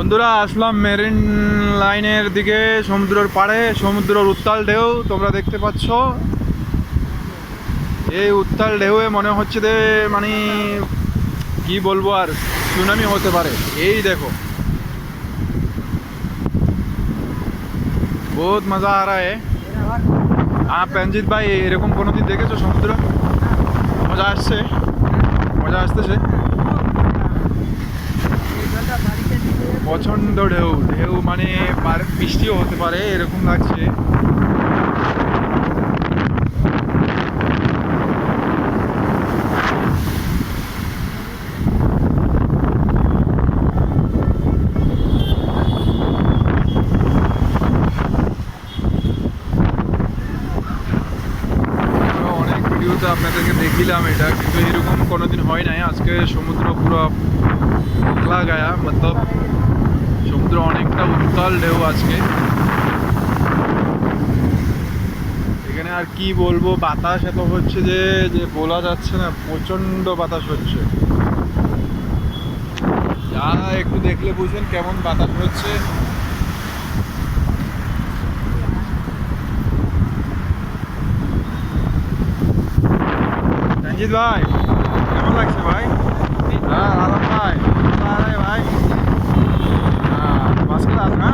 বন্ধুরা আসলাম মেরিন লাইনের দিকে, সমুদ্রের পাড়ে। সমুদ্রের উত্তাল ঢেউ তোমরা দেখতে পাচ্ছ। এই উত্তাল ঢেউয়ে মনে হচ্ছে যে মানে কি বলবো, আর সুনামি হতে পারে। এই দেখো, বহুত মজা আ রা হ্যায়। পেনজিৎ ভাই, এরকম কোনোদিন দেখেছো সমুদ্র? মজা আসছে, মজা আসতেছে। প্রচণ্ড ঢেউ, ঢেউ মানে বৃষ্টিও হতে পারে এরকম লাগছে। অনেক ভিডিওতে আপনাদেরকে দেখিলাম এটা, কিন্তু এরকম কোনোদিন হয় নাই। আজকে সমুদ্র পুরো পাতলা গায়া, মতলব সমুদ্র অনেকটা উত্তাল ঢেউ আজকে। এখানে আর কি বলবো, বাতাস এত হচ্ছে যে যে বলা যাচ্ছে না, প্রচণ্ড বাতাস হচ্ছে। যা একটু দেখলে বুঝবেন কেমন বাতাস হচ্ছে। রঞ্জিত ভাই, কেমন লাগছে ভাই? হ্যাঁ আরাম ভাই, ভাই ফার্স্ট ক্লাস না?